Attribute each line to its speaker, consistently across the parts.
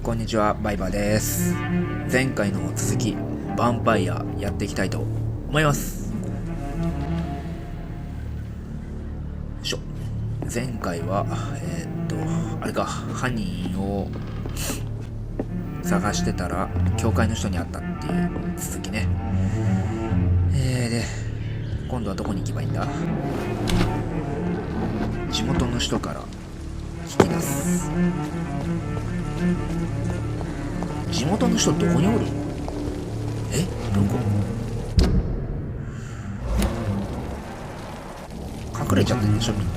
Speaker 1: こんにちは、バイバーです。前回の続き、ヴァンパイアやっていきたいと思います。前回はあれか、犯人を探してたら教会の人に会ったっていう続きね。で今度はどこに行けばいいんだ。地元の人から聞き出す。地元の人どこにおる？どこ？隠れちゃってるでしょみんな。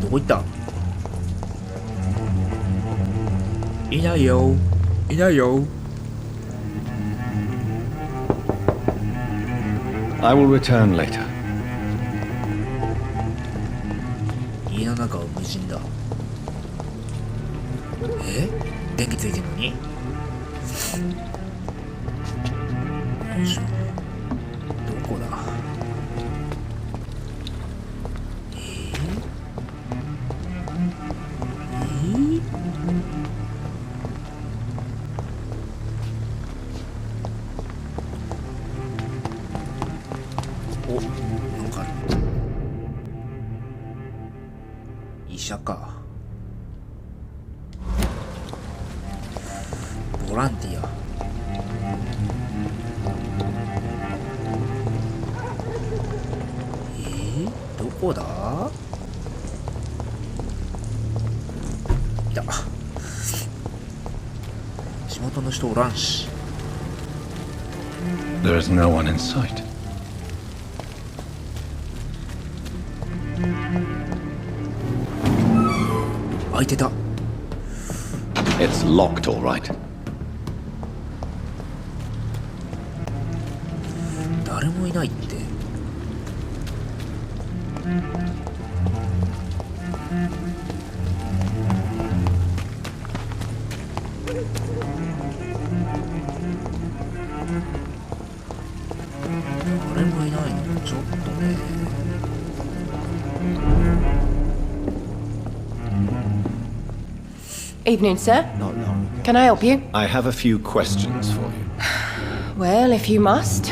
Speaker 1: どこ行った？いないよ、いないよ。
Speaker 2: I will return later.
Speaker 1: 家の中は無人だ。電気ついてるのに？よいしょ。どこだ？お、なんかある。医者か。ボランティア。どこだ？いた。地元の人おらんし。
Speaker 2: There is no one in sight.
Speaker 1: 開いてた。
Speaker 2: It's locked, all right.
Speaker 1: 誰もいないって。誰もいないのちょっとね。
Speaker 3: Evening, sir.
Speaker 1: Not long.
Speaker 3: Can I help you?
Speaker 2: I have a few questions for you.
Speaker 3: Well, if you must.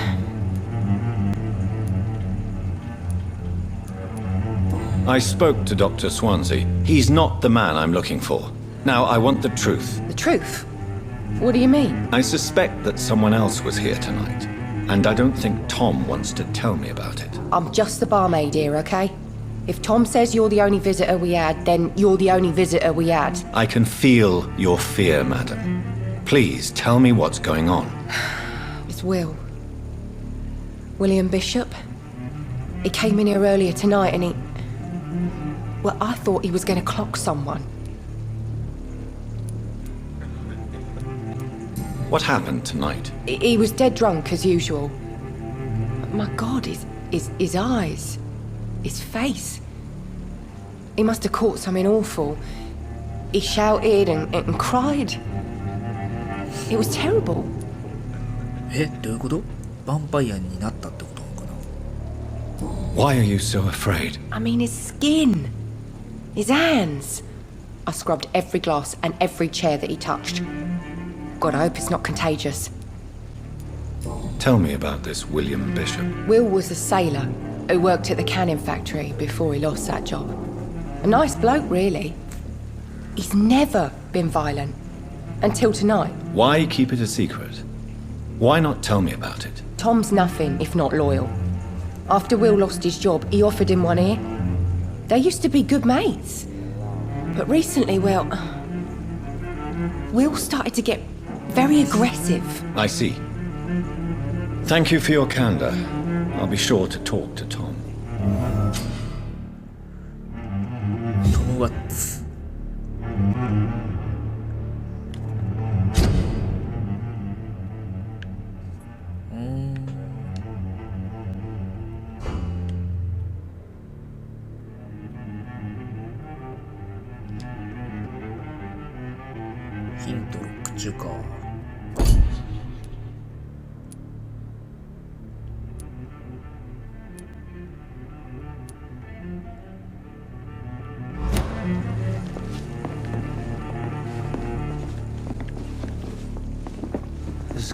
Speaker 2: I spoke to Dr. Swansea. He's not the man I'm looking for. Now, I want the truth.
Speaker 3: The truth? What do you mean?
Speaker 2: I suspect that someone else was here tonight, and I don't think Tom wants to tell me about it.
Speaker 3: I'm just the barmaid here, okay? If Tom says you're the only visitor we had, then you're the only visitor we had.
Speaker 2: I can feel your fear, madam. Please tell me what's going on.
Speaker 3: It's Will. William Bishop. He came in here earlier tonight and he... Well, I thought he was going to clock someone.
Speaker 2: What happened tonight?
Speaker 3: He was dead drunk as usual. My God, his eyes. His face. He must have caught something awful. He shouted and cried. It was terrible.
Speaker 1: どういうこと？ヴァンパイアになったってことなのかな？
Speaker 2: Why are you so afraid?
Speaker 3: I mean, his skin. His hands. I scrubbed every glass and every chair that he touched. God, I hope it's not contagious.
Speaker 2: Tell me about this William Bishop.
Speaker 3: Will was a sailor who worked at the canning factory before he lost that job. A nice bloke, really. He's never been violent. Until tonight.
Speaker 2: Why keep it a secret? Why not tell me about it?
Speaker 3: Tom's nothing if not loyal. After Will lost his job, he offered him one ear. They used to be good mates. But recently, well... Will started to get very aggressive.
Speaker 2: I see. Thank you for your candor. I'll be sure to talk to Tom.
Speaker 1: トム・ワッツ。ヒントロック中か。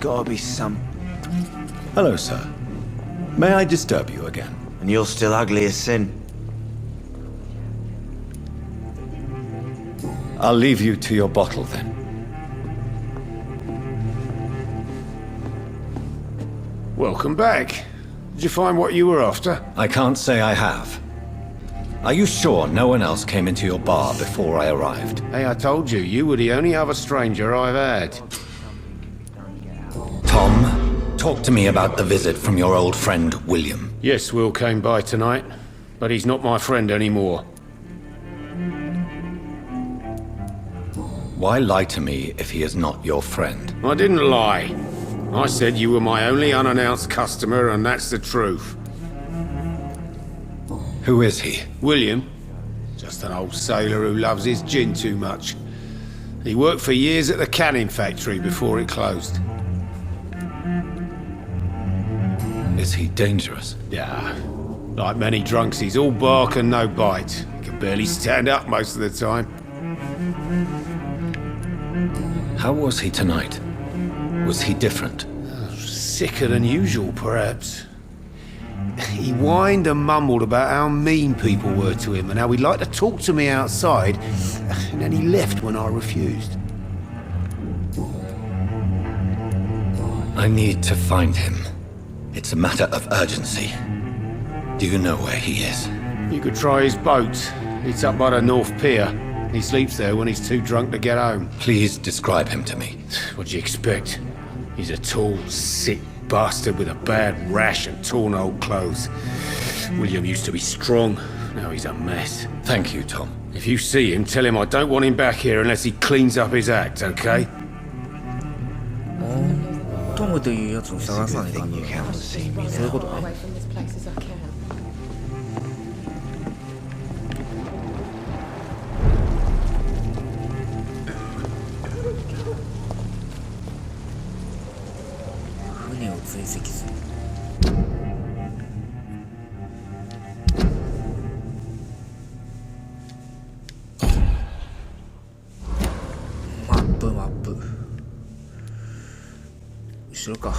Speaker 4: gotta be some...
Speaker 2: Hello, sir. May I disturb you again?
Speaker 4: And you're still ugly as sin.
Speaker 2: I'll leave you to your bottle then.
Speaker 5: Welcome back. Did you find what you were after?
Speaker 2: I can't say I have. Are you sure no one else came into your bar before I arrived?
Speaker 5: Hey, I told you, you were the only other stranger I've had.
Speaker 2: Tom, talk to me about the visit from your old friend, William.
Speaker 5: Yes, Will came by tonight, but he's not my friend anymore.
Speaker 2: Why lie to me if he is not your friend?
Speaker 5: I didn't lie. I said you were my only unannounced customer, and that's the truth.
Speaker 2: Who is he?
Speaker 5: William, just an old sailor who loves his gin too much. He worked for years at the canning factory before it closed.
Speaker 2: Is he dangerous?
Speaker 5: Yeah, like many drunks, he's all bark and no bite. He can barely stand up most of the time.
Speaker 2: How was he tonight? Was he different?
Speaker 5: Sicker than usual, perhaps. He whined and mumbled about how mean people were to him and how he'd like to talk to me outside, and then he left when I refused.
Speaker 2: I need to find him. It's a matter of urgency. Do you know where he is?
Speaker 5: You could try his boat. It's up by the North Pier. He sleeps there when he's too drunk to get home.
Speaker 2: Please describe him to me.
Speaker 5: What'd you expect? He's a tall, sick bastard with a bad rash and torn old clothes. William used to be strong. Now he's a mess.
Speaker 2: Thank you, Tom.
Speaker 5: If you see him, tell him I don't want him back here unless he cleans up his act, okay?
Speaker 1: トムというやつを探さないかんの。そういうことね。
Speaker 3: away from this place as I can.
Speaker 1: 船を追跡する。マップマップ。後ろか。こ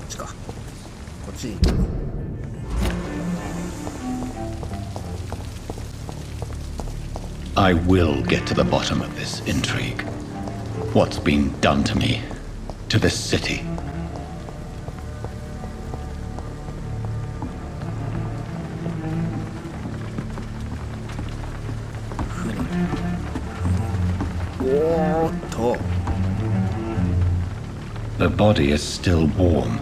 Speaker 1: っちか。こっちで行くの。
Speaker 2: I will get to the bottom of this intrigue. What's been done to me, to this city. The body is still warm.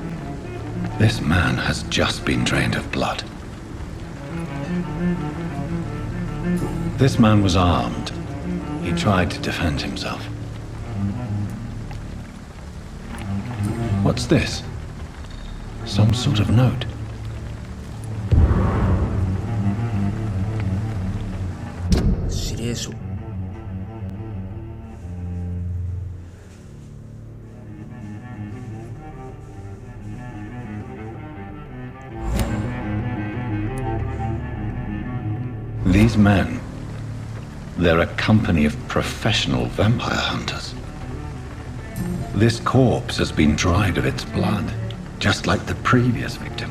Speaker 2: This man has just been drained of blood. This man was armed. He tried to defend himself. What's this? Some sort of note. These men, they're a company of professional vampire hunters. This corpse has been dried of its blood, just like the previous victim.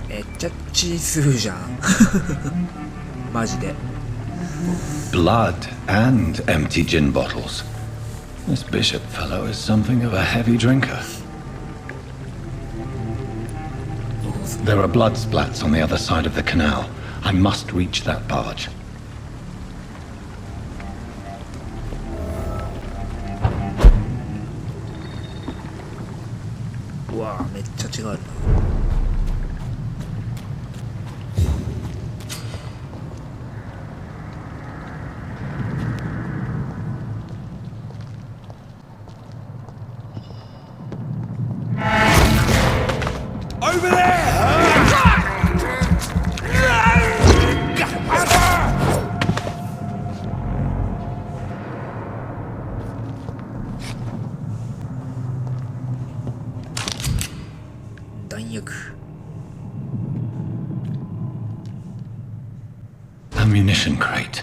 Speaker 1: めっちゃ血吸うじゃん。マジで。
Speaker 2: Blood and empty gin bottles. This bishop fellow is something of a heavy drinker. There are blood splats on the other side of the canal. I must reach that barge.
Speaker 1: うわぁ、めっちゃ違うな。
Speaker 5: Over there!
Speaker 1: 弾薬。
Speaker 2: Ammunition crate.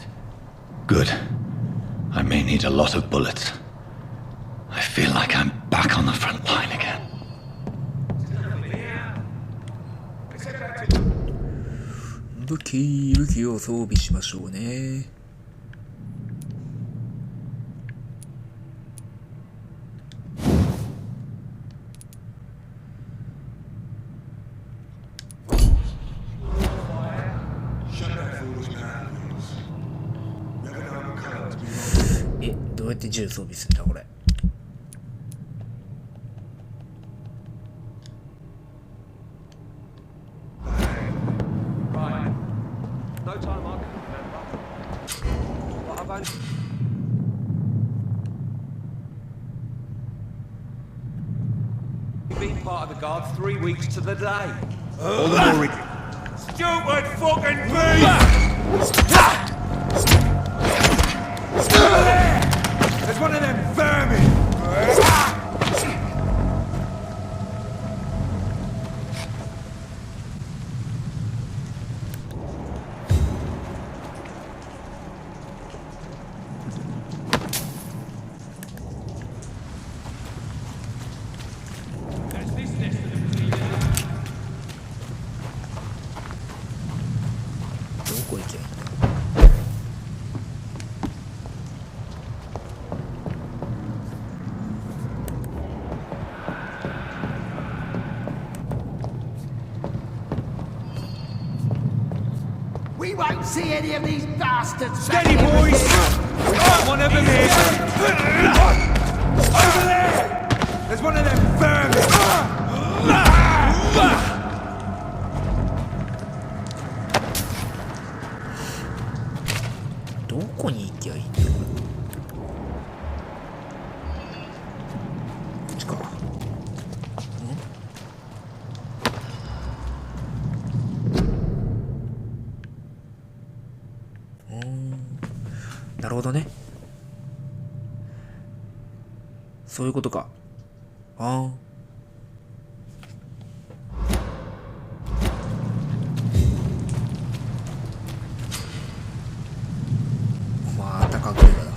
Speaker 2: Good. I may need a lot of bullets. feel like I'm back on the front line again.
Speaker 1: 武器を装備しましょうね。どうやって銃装備するんだこれ。
Speaker 6: Been part of the guard 3 weeks to the day. All the more stupid fucking beast! There's one of them vermin! There's this nest of them cleaning up.
Speaker 1: どこ行けばいいんだ。
Speaker 7: We won't see any of these bastards.
Speaker 6: Steady, boys! We got one of them here! Over there! There's one of them vermin!
Speaker 1: どこに行きゃいいんだこれ。こっちか。なるほどね。そういうことか。ああ。またかっこいいからだ。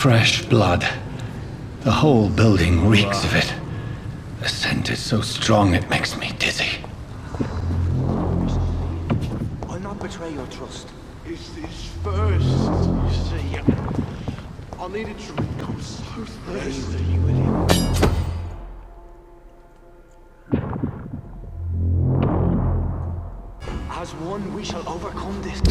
Speaker 2: Fresh blood. The whole building reeks of it. The scent is so strong it makes me dizzy.
Speaker 4: I'll not betray your trust.
Speaker 8: It's this first, you see. I need a drink, I'm so thirsty.
Speaker 4: As one, we shall overcome this.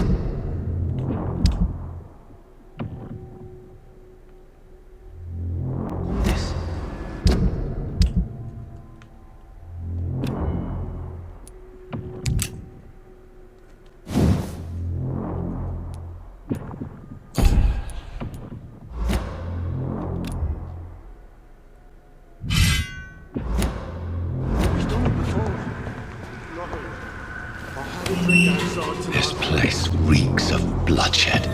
Speaker 2: This place reeks of bloodshed.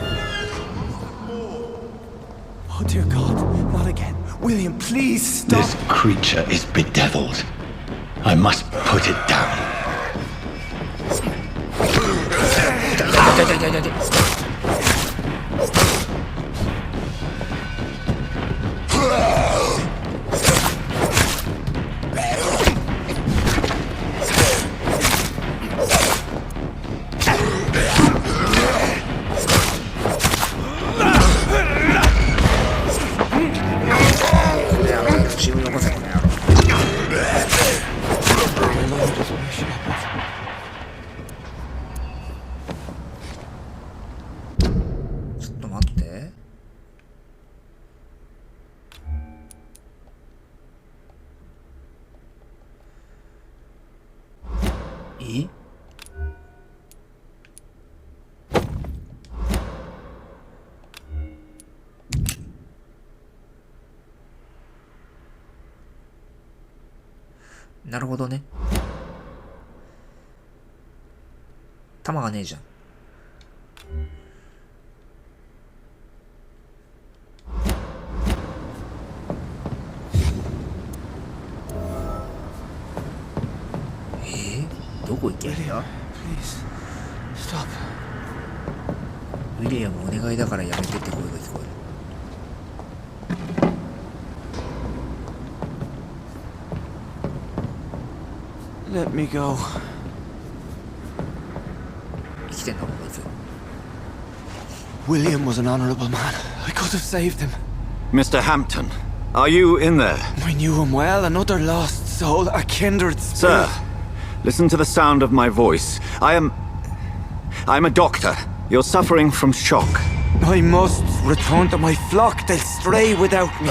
Speaker 4: Oh dear God, not again. William, please stop.
Speaker 2: This creature is bedeviled. I must put it down.
Speaker 1: え、なるほどね。弾がねえじゃん。どこ行けんだ？
Speaker 4: Please, stop.
Speaker 1: ウィリアムお願いだからやめてって声が聞こえる。
Speaker 4: Let me go.
Speaker 1: 生きてんのこいつ。
Speaker 4: William was an honorable man. I could have saved him.
Speaker 9: Mr. Hampton, are you in there?
Speaker 4: I knew him well, another lost soul, a kindred spirit.
Speaker 9: Sir, listen to the sound of my voice. I'm a doctor. You're suffering from shock.
Speaker 4: I must return to my flock. They'll stray without me.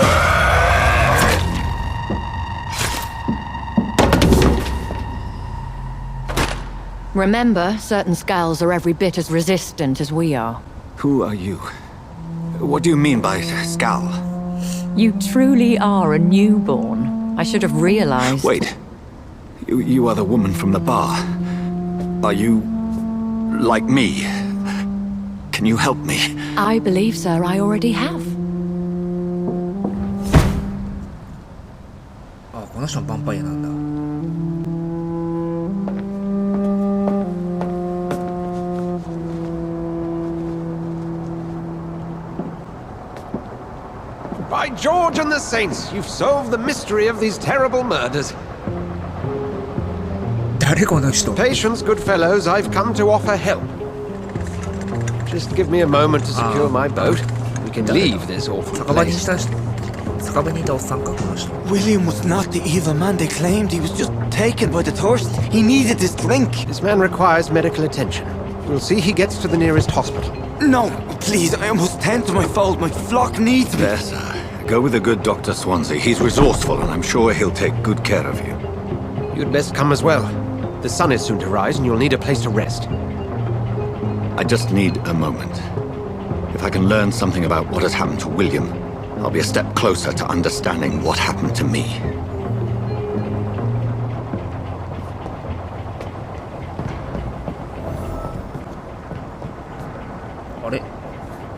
Speaker 10: Remember, certain skulls are every bit as resistant as we are.
Speaker 9: Who are you? What do you mean by scowl?
Speaker 10: You truly are a newborn. I should have realized.
Speaker 9: Wait. You are the woman from the bar. Are you like me? Can you help me?
Speaker 10: I believe, sir, I already have.
Speaker 1: あ、この人もヴァンパイアなんだ。
Speaker 6: By George and the Saints, you've solved the mystery of these terrible murders.
Speaker 1: 誰この人？
Speaker 6: Patience, good fellows, I've come to offer help. Just give me a moment to secure my boat. We can leave this awful
Speaker 1: 酒場にい
Speaker 6: place.
Speaker 1: た人、酒場にいたおっさんか、この人。
Speaker 4: William was not the evil man they claimed. He was just taken by the thirst. He needed this drink.
Speaker 6: This man requires medical attention. We'll see he gets to the nearest hospital.
Speaker 4: No, please, I must tend to my fold. My flock needs me.
Speaker 9: There, sir. Go with the good Dr. Swansea. He's resourceful, and I'm sure he'll take good care of you.
Speaker 6: You'd best come as well. The sun is soon to rise, and you'll need a place to rest.
Speaker 9: I just need a moment. If I can learn something about what has happened to William, I'll be a step closer to understanding what happened to me.
Speaker 1: あれ？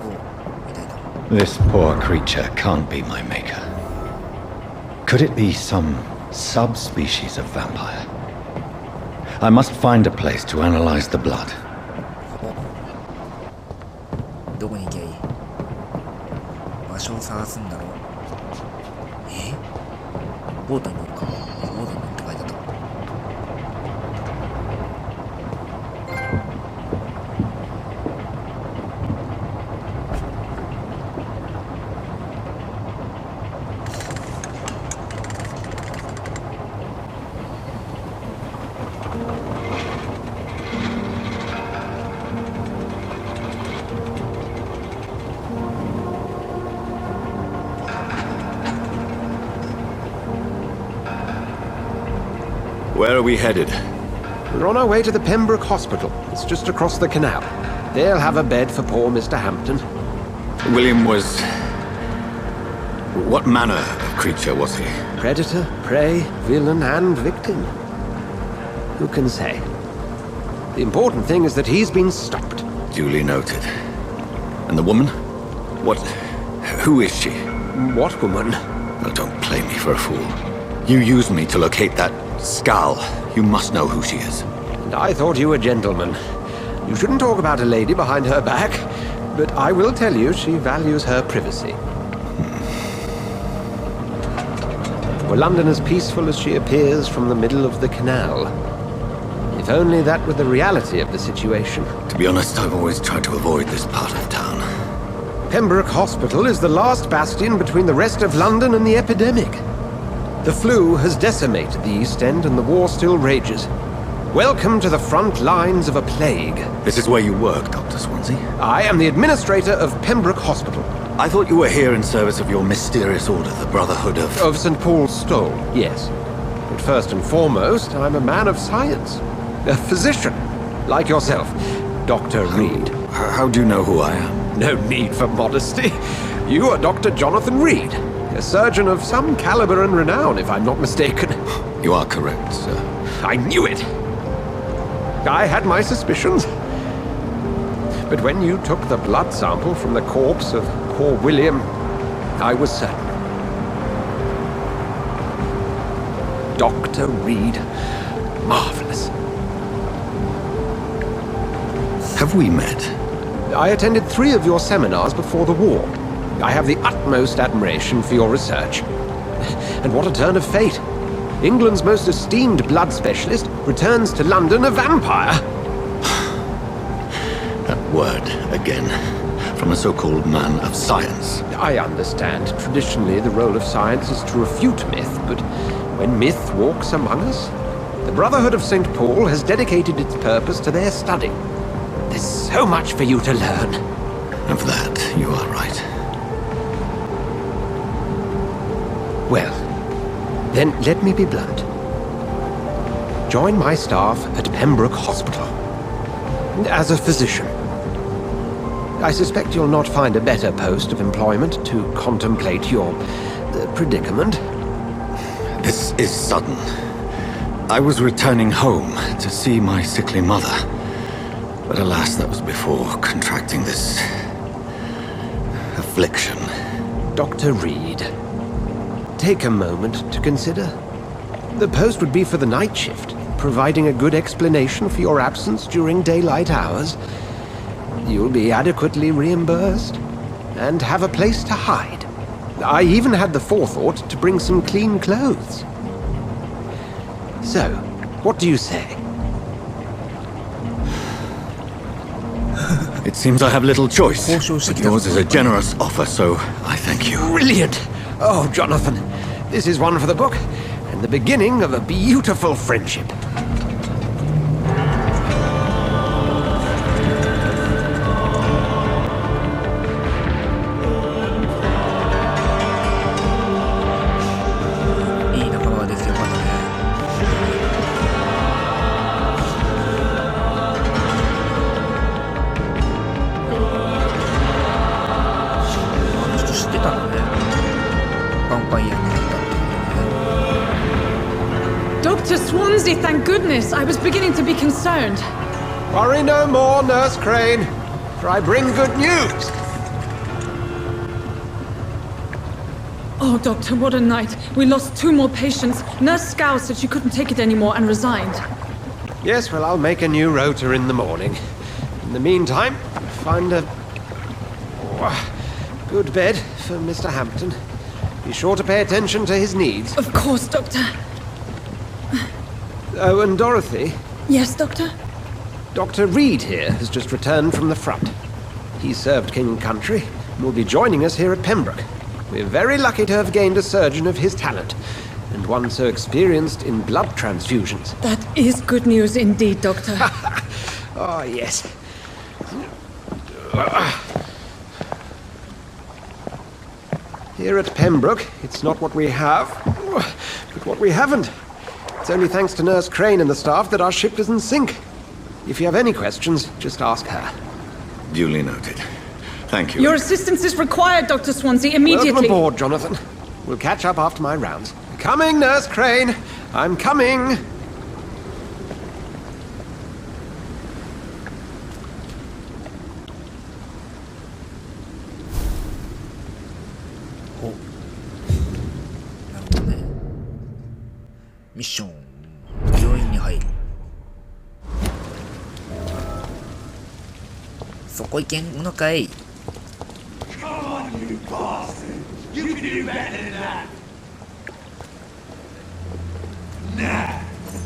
Speaker 1: お、みたいだ。
Speaker 2: This poor creature can't be my maker. Could it be some subspecies of vampire? I must find a place to analyze the blood.
Speaker 1: どこに行けばいい？場所を探すんだろう。ボートに乗るか。ボートに乗るって書いてあった。
Speaker 9: Where are we headed?
Speaker 6: We're on our way to the Pembroke Hospital. It's just across the canal. They'll have a bed for poor Mr. Hampton.
Speaker 9: William was... What manner of creature was he?
Speaker 6: Predator, prey, villain, and victim. Who can say? The important thing is that he's been stopped.
Speaker 9: Duly noted. And the woman? What... Who is she?
Speaker 6: What woman?
Speaker 9: Oh, don't play me for a fool. You used me to locate that skull. You must know who she is.
Speaker 6: And I thought you a gentleman. You shouldn't talk about a lady behind her back, but I will tell you she values her privacy. Were London as peaceful as she appears from the middle of the canal? If only that were the reality of the situation.
Speaker 9: To be honest, I've always tried to avoid this part of town.
Speaker 6: Pembroke Hospital is the last bastion between the rest of London and the epidemic. The flu has decimated the East End and the war still rages. Welcome to the front lines of a plague.
Speaker 9: This is where you work, Dr. Swansea?
Speaker 6: I am the administrator of Pembroke Hospital.
Speaker 9: I thought you were here in service of your mysterious order, the Brotherhood of...
Speaker 6: Of St. Paul's Stole, yes. But first and foremost, I'm a man of science. A physician, like yourself, Dr. Reed.
Speaker 9: How do you know who I am?
Speaker 6: No need for modesty. You are Dr. Jonathan Reed, a surgeon of some caliber and renown, if I'm not mistaken.
Speaker 9: You are correct, sir.
Speaker 6: I knew it! I had my suspicions. But when you took the blood sample from the corpse of poor William, I was certain. Dr. Reed. Marvelous.
Speaker 9: Have we met?
Speaker 6: I attended 3 of your seminars before the war. I have the utmost admiration for your research. And what a turn of fate. England's most esteemed blood specialist returns to London a vampire.
Speaker 9: That word again. From a so-called man of science.
Speaker 6: I understand. Traditionally, the role of science is to refute myth, but when myth walks among us, the Brotherhood of St. Paul has dedicated its purpose to their study. There's so much for you to learn.
Speaker 9: Of that, you are right.
Speaker 6: Well, then let me be blunt. Join my staff at Pembroke Hospital. As a physician. I suspect you'll not find a better post of employment to contemplate your predicament.
Speaker 9: This is sudden. I was returning home to see my sickly mother. But alas, that was before contracting this affliction.
Speaker 6: Dr. Reed, take a moment to consider. The post would be for the night shift, providing a good explanation for your absence during daylight hours. You'll be adequately reimbursed and have a place to hide. I even had the forethought to bring some clean clothes. So, what do you say?
Speaker 9: It seems I have little choice. But yours is a generous offer, so I thank you.
Speaker 6: Brilliant! Oh, Jonathan, this is one for the book, and the beginning of a beautiful friendship.
Speaker 11: Dr. Swansea, thank goodness. I was beginning to be concerned.
Speaker 6: Worry no more, Nurse Crane, for I bring good news.
Speaker 11: Oh, Doctor, what a night. We lost 2 more patients. Nurse Scow said she couldn't take it anymore and resigned.
Speaker 6: Yes, well, I'll make a new rota in the morning. In the meantime, find a good bed for Mr. Hampton. Be sure to pay attention to his needs.
Speaker 11: Of course, Doctor.
Speaker 6: Oh, and Dorothy?
Speaker 11: Yes, Doctor?
Speaker 6: Dr. Reed here has just returned from the front. He served King and Country and will be joining us here at Pembroke. We're very lucky to have gained a surgeon of his talent, and one so experienced in blood transfusions.
Speaker 11: That is good news indeed, Doctor.
Speaker 6: Oh, yes. Here at Pembroke, it's not what we have, but what we haven't. It's only thanks to Nurse Crane and the staff that our ship doesn't sink. If you have any questions, just ask her.
Speaker 9: Duly noted. Thank you.
Speaker 11: Your assistance is required, Dr. Swansea, immediately.
Speaker 6: Welcome aboard, Jonathan. We'll catch up after my rounds. Coming, Nurse Crane. I'm coming.
Speaker 1: ミッション病院に入る。そこ行けんのかい。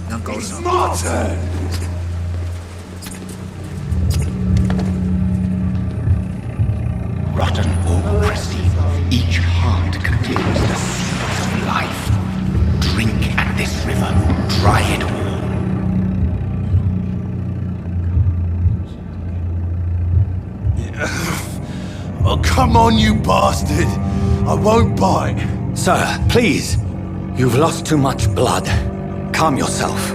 Speaker 1: なんかおるな。
Speaker 12: Rotten or pristine, each heart contains the seed of life. Drink at this river, dry it all.
Speaker 13: Oh, come on, you bastard! I won't bite.
Speaker 9: Sir, please. You've lost too much blood. Calm yourself.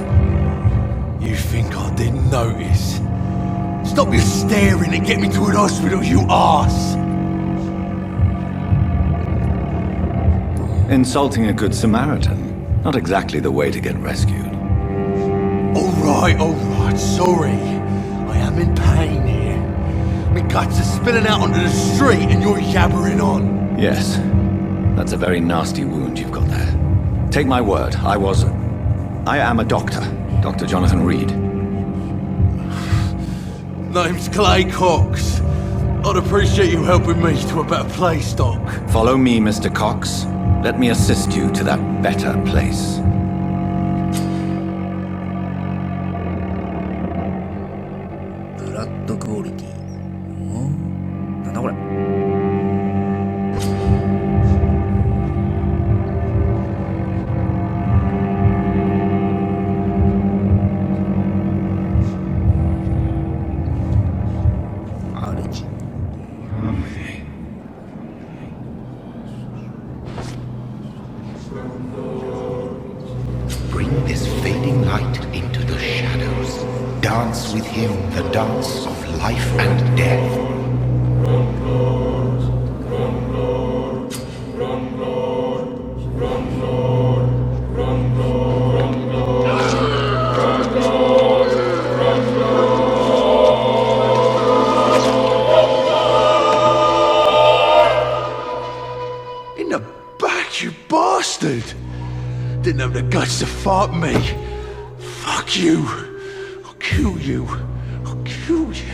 Speaker 13: You think I didn't notice? Stop your staring and get me to an hospital, you arse!
Speaker 9: Insulting a good Samaritan. Not exactly the way to get rescued.
Speaker 13: Alright, sorry. I am in pain here. My guts are spilling out onto the street and you're yabbering on.
Speaker 9: Yes. That's a very nasty wound you've got there. Take my word, I am a doctor. Dr. Jonathan Reed.
Speaker 13: Name's Clay Cox. I'd appreciate you helping me to a better place, Doc.
Speaker 9: Follow me, Mr. Cox. Let me assist you to that better place.
Speaker 1: Blood quality. なんだこれ。
Speaker 12: Bring this fading light into the shadows. Dance with him the dance of life and death.
Speaker 13: In the back, you bastard! Didn't have the guts to fight me. Fuck you. I'll kill you. I'll kill you.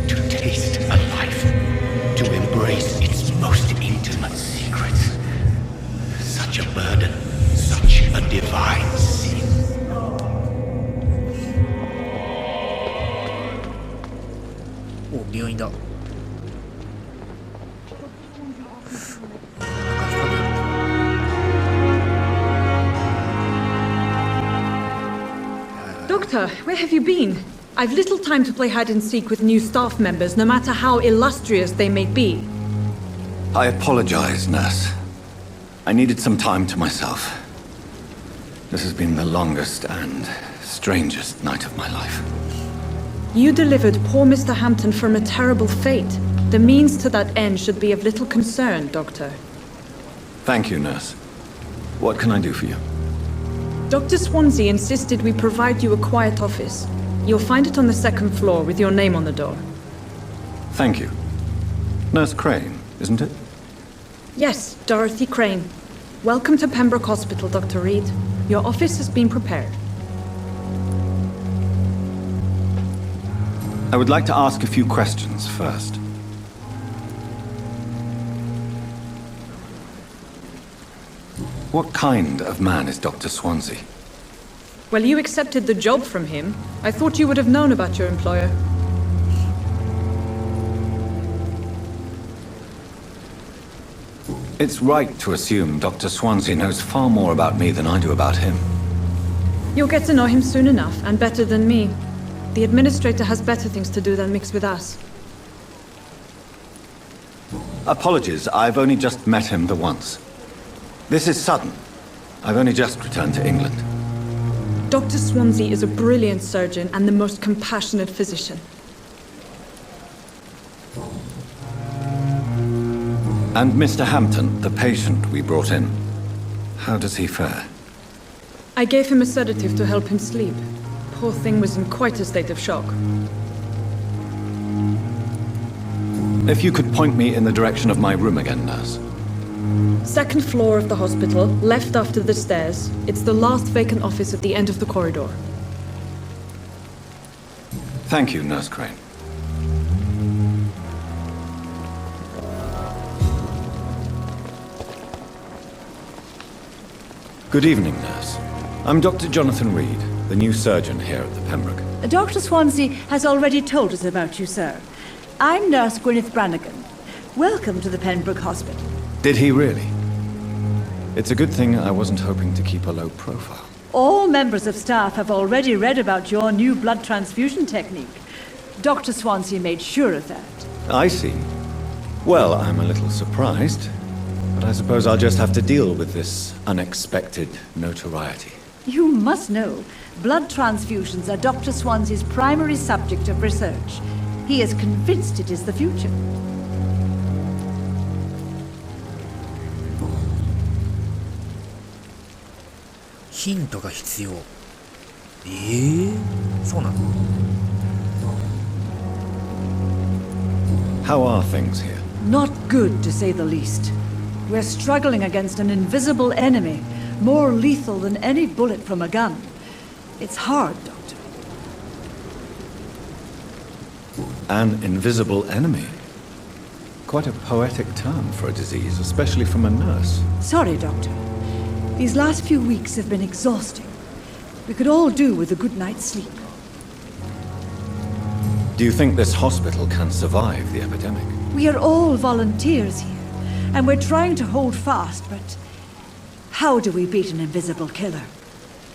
Speaker 12: To taste a life, to embrace its most intimate secrets. Such a burden, such a divine sin.
Speaker 1: お、病院だ。
Speaker 11: Doctor, where have you been? I've little time to play hide and seek with new staff members, no matter how illustrious they may be.
Speaker 9: I apologize, nurse. I needed some time to myself. This has been the longest and strangest night of my life.
Speaker 11: You delivered poor Mr. Hampton from a terrible fate. The means to that end should be of little concern, Doctor.
Speaker 9: Thank you, nurse. What can I do for you?
Speaker 11: Dr. Swansea insisted we provide you a quiet office. You'll find it on the second floor with your name on the door.
Speaker 9: Thank you. Nurse Crane, isn't it?
Speaker 11: Yes, Dorothy Crane. Welcome to Pembroke Hospital, Dr. Reed. Your office has been prepared.
Speaker 9: I would like to ask a few questions first. What kind of man is Dr. Swansea?
Speaker 11: Well, you accepted the job from him. I thought you would have known about your employer.
Speaker 9: It's right to assume Dr. Swansea knows far more about me than I do about him.
Speaker 11: You'll get to know him soon enough, and better than me. The administrator has better things to do than mix with us.
Speaker 9: Apologies, I've only just met him the once. This is sudden. I've only just returned to England.
Speaker 11: Dr. Swansea is a brilliant surgeon and the most compassionate physician.
Speaker 9: And Mr. Hampton, the patient we brought in, how does he fare?
Speaker 11: I gave him a sedative to help him sleep. Poor thing was in quite a state of shock.
Speaker 9: If you could point me in the direction of my room again, nurse.
Speaker 11: Second floor of the hospital, left after the stairs. It's the last vacant office at the end of the corridor.
Speaker 9: Thank you, Nurse Crane. Good evening, nurse. I'm Dr. Jonathan Reed, the new surgeon here at the Pembroke.
Speaker 14: Dr. Swansea has already told us about you, sir. I'm Nurse Gwyneth Brannigan. Welcome to the Pembroke Hospital.
Speaker 9: Did he really? It's a good thing I wasn't hoping to keep a low profile.
Speaker 14: All members of staff have already read about your new blood transfusion technique. Dr. Swansea made sure of that.
Speaker 9: I see. Well, I'm a little surprised, but I suppose I'll just have to deal with this unexpected notoriety.
Speaker 14: You must know, blood transfusions are Dr. Swansea's primary subject of research. He is convinced it is the future.
Speaker 1: ヒントが必要。そうなの？
Speaker 9: How are things here?
Speaker 14: Not good, to say the least. We're struggling against an invisible enemy, more lethal than any bullet from a gun. It's hard, Doctor.
Speaker 9: An invisible enemy? Quite a poetic term for a disease, especially from a nurse.
Speaker 14: Sorry, Doctor. These last few weeks have been exhausting. We could all do with a good night's sleep.
Speaker 9: Do you think this hospital can survive the epidemic?
Speaker 14: We are all volunteers here, and we're trying to hold fast, but how do we beat an invisible killer?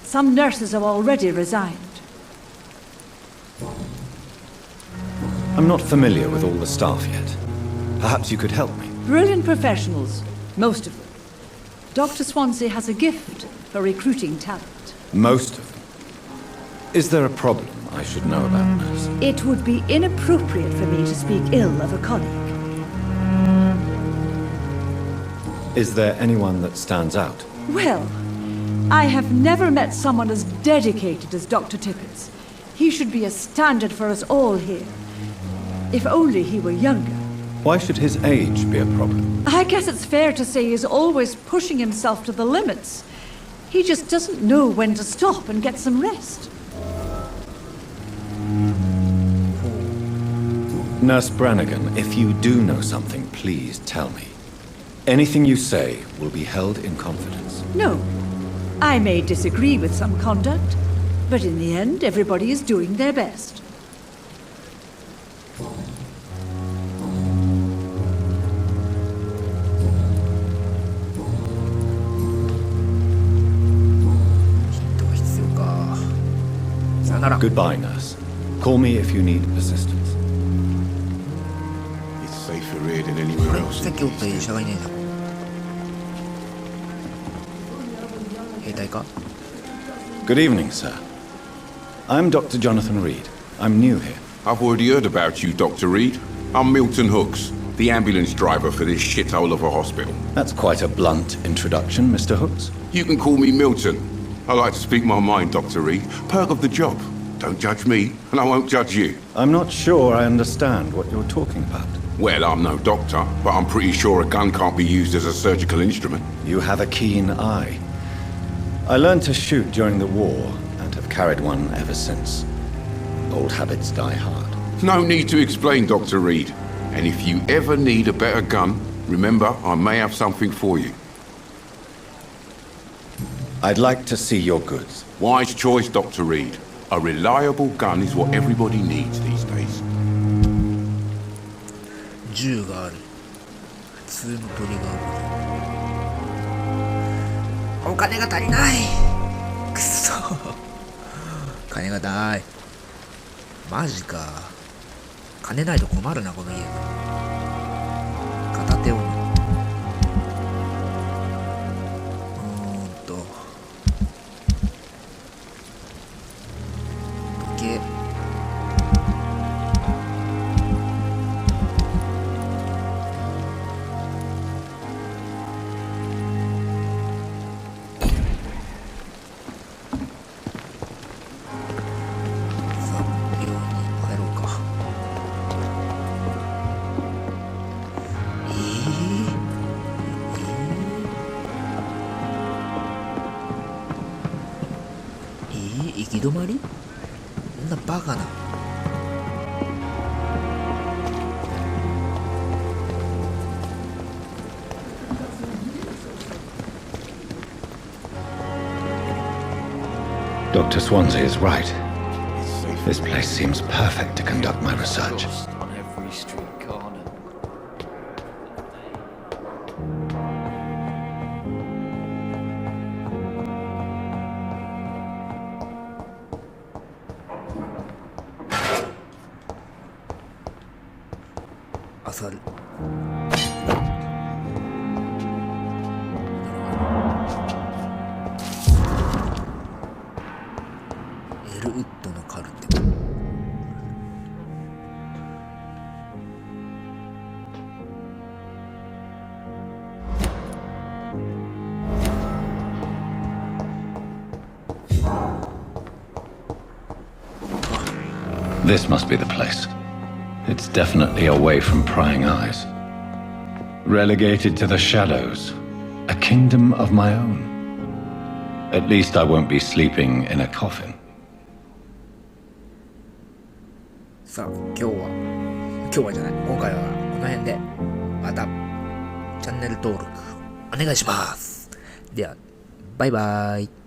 Speaker 14: Some nurses have already resigned.
Speaker 9: I'm not familiar with all the staff yet. Perhaps you could help me.
Speaker 14: Brilliant professionals, most of them. Dr. Swansea has a gift for recruiting talent.
Speaker 9: Most of them? Is there a problem I should know about, nurse?
Speaker 14: It would be inappropriate for me to speak ill of a colleague.
Speaker 9: Is there anyone that stands out?
Speaker 14: Well, I have never met someone as dedicated as Dr. Tippett. He should be a standard for us all here. If only he were younger.
Speaker 9: Why should his age be a problem?
Speaker 14: I guess it's fair to say he's always pushing himself to the limits. He just doesn't know when to stop and get some rest.
Speaker 9: Nurse Brannigan, if you do know something, please tell me. Anything you say will be held in confidence.
Speaker 14: No. I may disagree with some conduct, but in the end, everybody is doing their best.
Speaker 9: Goodbye, nurse. Call me if you need assistance.
Speaker 13: It's safer here than anywhere else.
Speaker 1: さっきおった医者がいねえな。兵隊か？
Speaker 9: Good evening, sir. I'm Dr. Jonathan Reed. I'm new here.
Speaker 15: I've already heard about you, Dr. Reed. I'm Milton Hooks, the ambulance driver for this shithole of a hospital.
Speaker 9: That's quite a blunt introduction, Mr. Hooks.
Speaker 15: You can call me Milton. I like to speak my mind, Dr. Reed. Perk of the job. Don't judge me, and I won't judge you.
Speaker 9: I'm not sure I understand what you're talking about.
Speaker 15: Well, I'm no doctor, but I'm pretty sure a gun can't be used as a surgical instrument.
Speaker 9: You have a keen eye. I learned to shoot during the war, and have carried one ever since. Old habits die hard.
Speaker 15: No need to explain, Dr. Reed. And if you ever need a better gun, remember, I may have something for you.
Speaker 9: I'd like to see your goods.
Speaker 15: Wise choice, Dr. Reed. A reliable gun is what everybody needs these days.
Speaker 1: 銃がある。普通のトリガーも。お金が足りない。くそ。金がない。マジか。金ないと困るなこの家。片手を。行き止まり？そんなバカな。
Speaker 2: Dr. Swansea is right. This place seems perfect to conduct my research.
Speaker 16: On every street corner.
Speaker 1: さる。エルウッドのカルテ。
Speaker 2: This must be the place. It's definitely away from prying eyes. Relegated to the shadows. A kingdom of my own. At least I won't be sleeping in a coffin.
Speaker 1: さあ、今日はじゃない、今回はこの辺で、またチャンネル登録お願いします。では、バイバーイ。